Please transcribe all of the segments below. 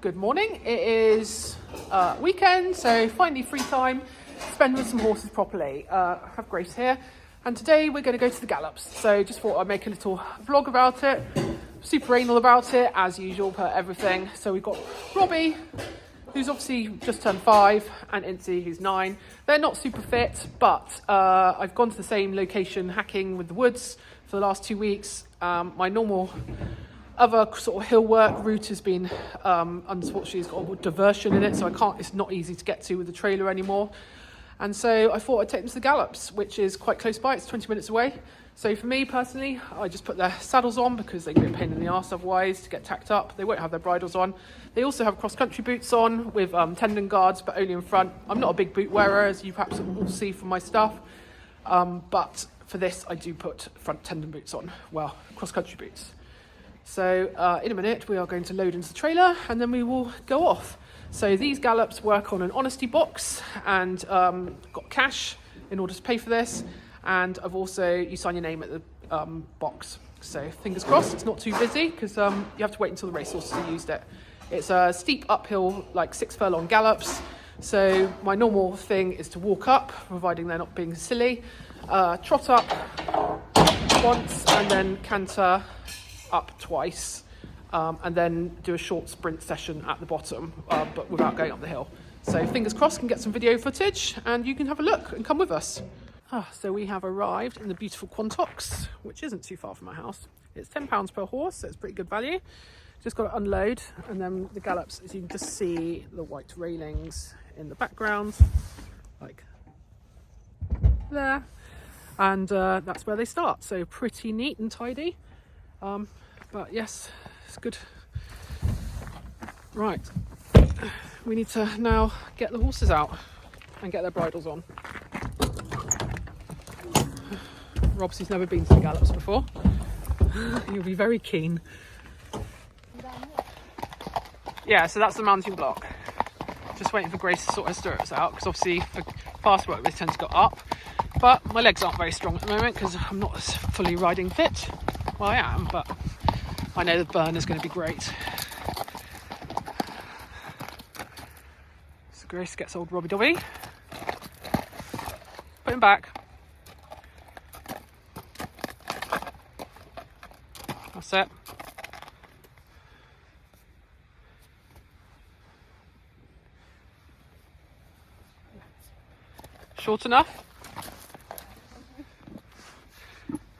Good morning. It is weekend, so finally free time. Spend with some horses properly. I have Grace here, and today we're going to go to the Gallops. So just thought I'd make a little vlog about it. Super anal about it, as usual, per everything. So we've got Robbie, who's obviously just turned 5, and Insey, who's 9. They're not super fit, but I've gone to the same location, hacking with the woods, for the last 2 weeks. My normal other sort of hill work route has been, unfortunately, it's got a diversion in it, so it's not easy to get to with the trailer anymore. And so I thought I'd take them to the Gallops, which is quite close by. It's 20 minutes away. So for me personally, I just put their saddles on because they can be a pain in the arse otherwise to get tacked up. They won't have their bridles on. They also have cross-country boots on with tendon guards, but only in front. I'm not a big boot wearer, as you perhaps all see from my stuff. But for this, I do put front tendon boots on. Well, cross-country boots. So in a minute, we are going to load into the trailer and then we will go off. So these Gallops work on an honesty box and got cash in order to pay for this. And I've also, you sign your name at the box. So fingers crossed, it's not too busy because you have to wait until the racehorses have used it. It's a steep uphill, like 6 furlong gallops. So my normal thing is to walk up, providing they're not being silly, trot up once and then canter up twice, and then do a short sprint session at the bottom, but without going up the hill. So fingers crossed, can get some video footage and you can have a look and come with us. So we have arrived in the beautiful Quantox, which isn't too far from my house. It's £10 per horse, so it's pretty good value. Just got to unload, and then the Gallops, as you can just see the white railings in the background, like there, and that's where they start. So pretty neat and tidy. But yes, it's good. Right, we need to now get the horses out and get their bridles on. Robsy's never been to the Gallops before. You'll be very keen. Yeah, so that's the mounting block. Just waiting for Grace to sort her stirrups out, because obviously for fast work they tend to go up. But my legs aren't very strong at the moment because I'm not as fully riding fit. Well, I am, but I know the burn is going to be great. So Grace gets old Robbie Dobby. Put him back. That's it. Short enough?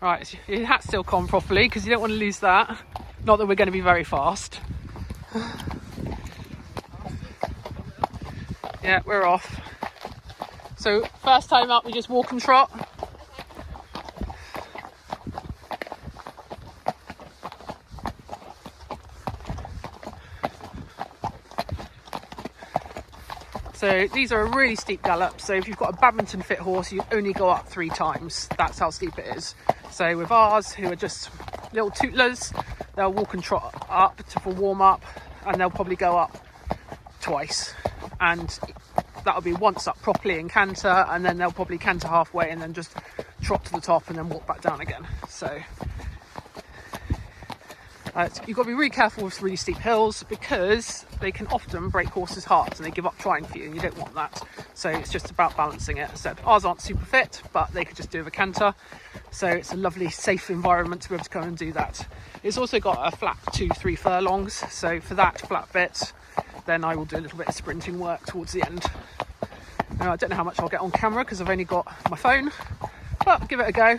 Right, your hat's still on properly because you don't want to lose that. Not that we're going to be very fast. Yeah, we're off. So first time up, we just walk and trot. So these are a really steep gallop. So if you've got a badminton fit horse, you only go up 3 times. That's how steep it is. So with ours, who are just little tootlers, they'll walk and trot up for warm up, and they'll probably go up twice. And that'll be once up properly and canter, and then they'll probably canter halfway and then just trot to the top and then walk back down again. So you've got to be really careful with really steep hills because they can often break horses' hearts and they give up trying for you, and you don't want that. So it's just about balancing it. So ours aren't super fit, but they could just do a canter. So it's a lovely, safe environment to be able to come and do that. It's also got a flat 2-3 furlongs. So for that flat bit, then I will do a little bit of sprinting work towards the end. Now, I don't know how much I'll get on camera because I've only got my phone, but give it a go.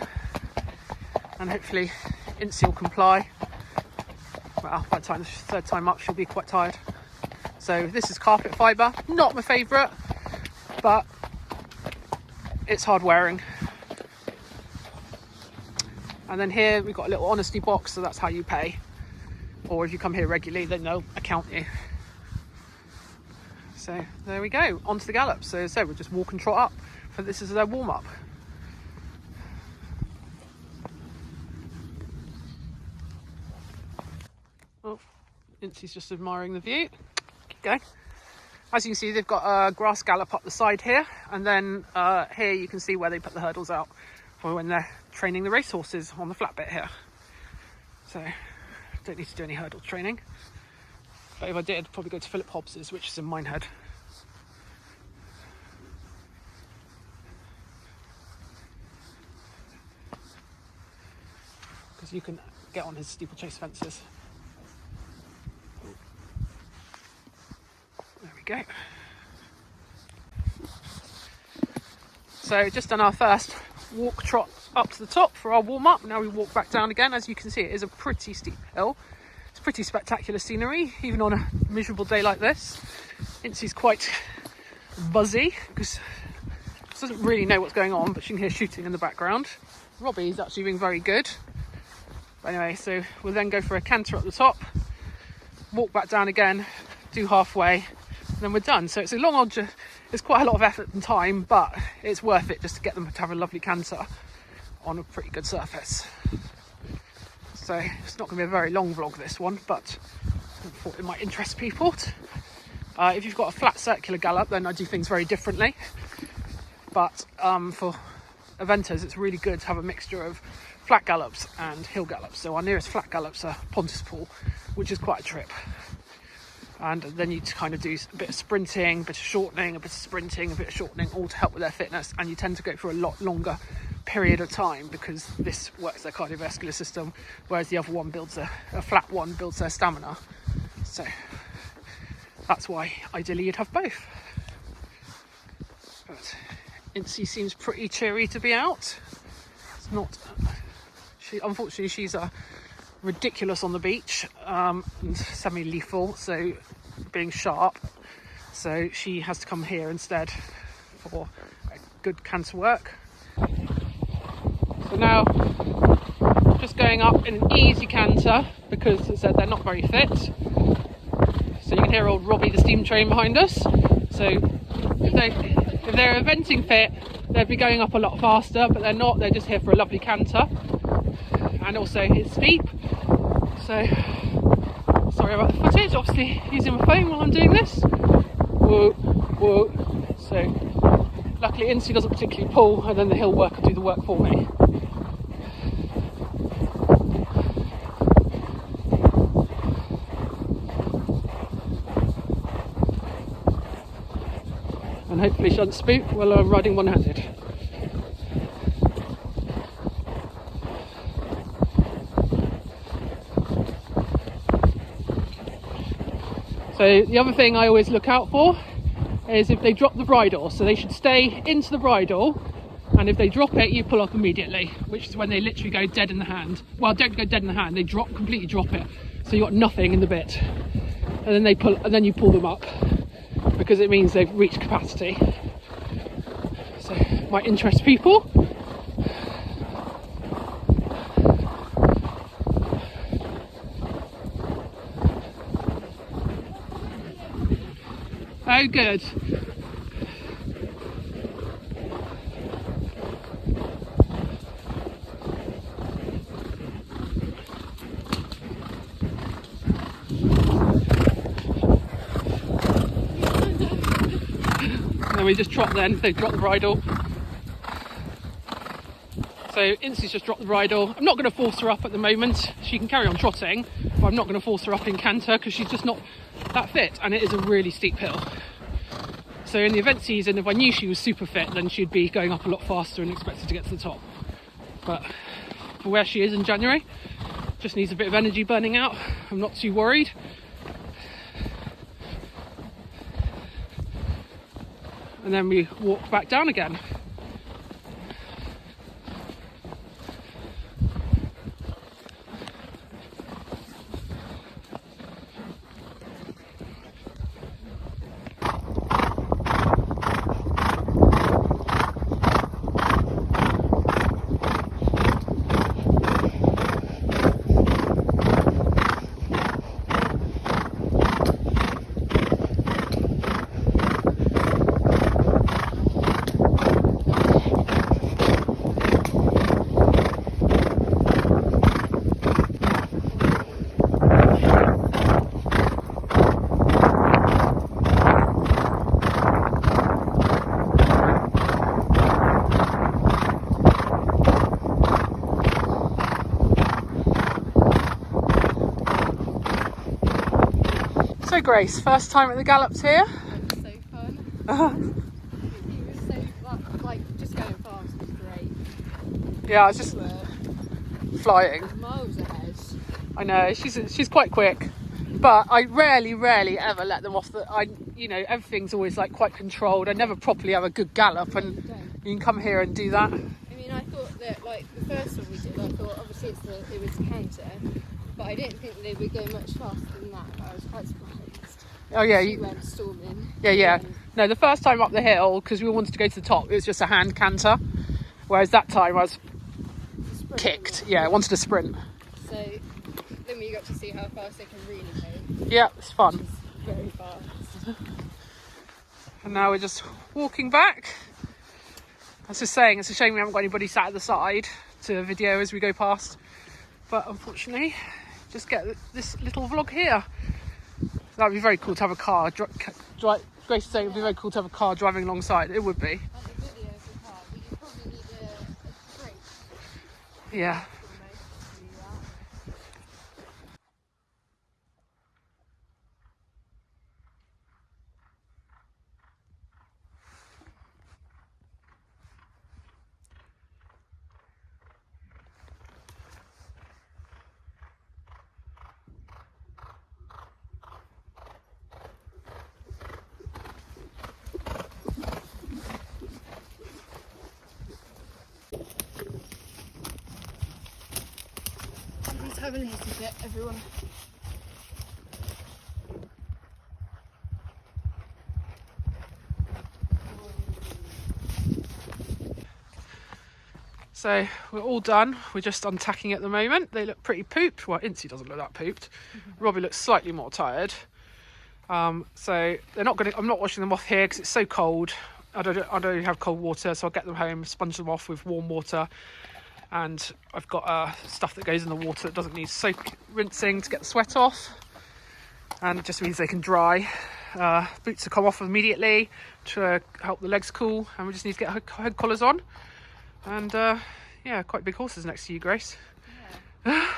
And hopefully Insey will comply. Well, by the time the 3rd time up, she'll be quite tired. So this is carpet fibre, not my favourite, but it's hard wearing. And then here we've got a little honesty box, so that's how you pay. Or if you come here regularly, then they'll account you. So there we go, onto the Gallops. So we'll just walk and trot up, for this is their warm-up. Oh, Insey's just admiring the view. Keep going. As you can see, they've got a grass gallop up the side here, and then here you can see where they put the hurdles out for when they're training the racehorses on the flat bit here. So don't need to do any hurdle training. But if I did, I'd probably go to Philip Hobbs's, which is in Minehead. Because you can get on his steeplechase fences. There we go. So just done our first walk trot up to the top for our warm-up. Now we walk back down again. As you can see, it is a pretty steep hill. It's pretty spectacular scenery, even on a miserable day like this. Insey's quite buzzy because she doesn't really know what's going on, but she can hear shooting in the background. Robbie's actually being very good. But anyway, so we'll then go for a canter up the top, walk back down again, do halfway, and then we're done. So it's a long old, it's quite a lot of effort and time, but it's worth it just to get them to have a lovely canter on a pretty good surface. So it's not going to be a very long vlog, this one, but I thought it might interest people. If you've got a flat circular gallop, then I do things very differently. But for eventers, it's really good to have a mixture of flat gallops and hill gallops. So our nearest flat gallops are Pontispool, which is quite a trip. And then you kind of do a bit of sprinting, a bit of shortening, a bit of sprinting, a bit of shortening, all to help with their fitness. And you tend to go for a lot longer period of time because this works their cardiovascular system, whereas the other one builds a flat one builds their stamina. So that's why ideally you'd have both. But Insey seems pretty cheery to be out. It's not. Unfortunately, she's ridiculous on the beach and semi-lethal, so being sharp. So she has to come here instead for a good canter work. So now, just going up in an easy canter because, as I said, they're not very fit. So you can hear old Robbie, the steam train, behind us. So if they're eventing fit, they'd be going up a lot faster, but they're not. They're just here for a lovely canter. And also it's steep. So, sorry about the footage. Obviously using my phone while I'm doing this. Whoa, whoa. So, luckily Insey doesn't particularly pull, and then the hill worker will do the work for me. And hopefully she doesn't spook while I'm riding one-handed. So the other thing I always look out for is if they drop the bridle. So they should stay into the bridle, and if they drop it, you pull up immediately, which is when they literally go dead in the hand. Well, don't go dead in the hand, they completely drop it. So you got nothing in the bit. And then you pull them up, because it means they've reached capacity. So it might interest people. Oh, good. And then we just trot then, they drop the bridle. So Insey's just dropped the bridle. I'm not going to force her up at the moment. She can carry on trotting, but I'm not going to force her up in canter because she's just not that fit, and it is a really steep hill. So in the event season, if I knew she was super fit, then she'd be going up a lot faster and expected to get to the top. But for where she is in January, just needs a bit of energy burning out. I'm not too worried. And then we walk back down again. So Grace, first time at the Gallops here? It was so fun. He was so, like, just going fast was great. Yeah, I was just flying. Miles ahead. I know, she's quite quick. But I rarely ever let them off you know, everything's always like quite controlled. I never properly have a good gallop, and you can come here and do that. I mean, I thought that, like, the first one we did, I thought obviously it was counter, but I didn't think they would go much faster than that. I was quite surprised. Oh yeah, She went storming. yeah. No, the first time up the hill, because we wanted to go to the top, it was just a hand canter, whereas that time I was kicked. Yeah, I wanted to sprint. So then we got to see how fast they can really go. Yeah, it's fun. Very fast. And now we're just walking back. I was just saying, it's a shame we haven't got anybody sat at the side to video as we go past. But unfortunately, just get this little vlog here. That would be very cool to have a car. Grace is saying it would be very cool to have a car driving alongside. It would be. And the video of the car, but you probably need a break. Yeah. Let's have a little bit, everyone. So we're all done. We're just untacking at the moment. They look pretty pooped. Well, Insey doesn't look that pooped. Robbie looks slightly more tired. So they're not going to. I'm not washing them off here because it's so cold. I don't have cold water, so I'll get them home, sponge them off with warm water, and I've got stuff that goes in the water that doesn't need rinsing to get the sweat off, and it just means they can dry. Boots will come off immediately to help the legs cool, and we just need to get head collars on. And yeah, quite big horses next to you, Grace. Yeah.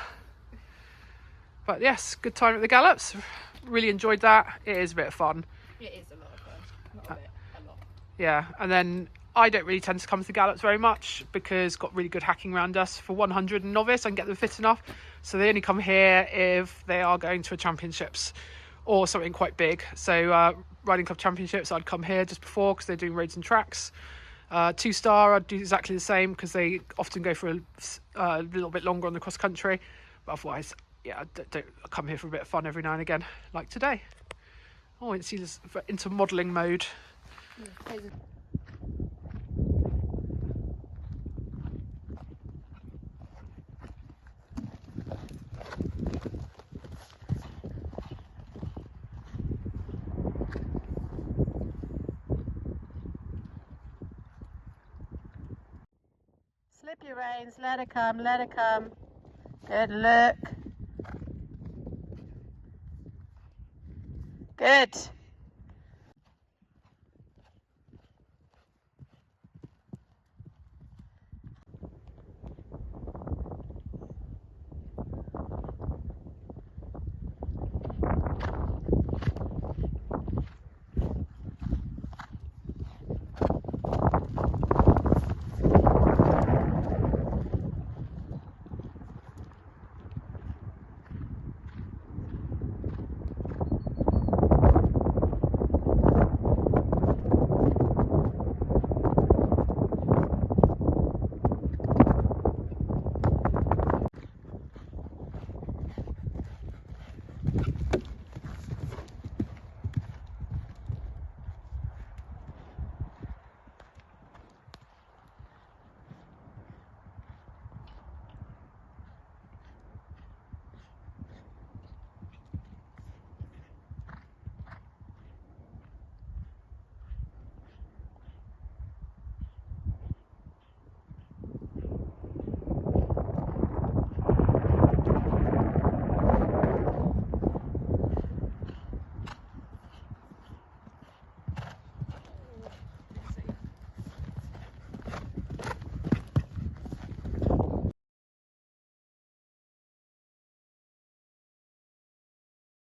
But yes, good time at the Gallops. Really enjoyed that. It is a bit of fun. It is a lot of fun. Not a bit, a lot. Yeah, and then I don't really tend to come to the Gallops very much because got really good hacking around us. For 100 and novice, I can get them fit enough. So they only come here if they are going to a championships or something quite big. So riding club championships, I'd come here just before because they're doing roads and tracks. 2-star, I'd do exactly the same because they often go for a little bit longer on the cross country. But otherwise, yeah, I come here for a bit of fun every now and again, like today. Oh, it's into modelling mode. Yeah, Slip your reins, let it come, let it come. Good look. Good.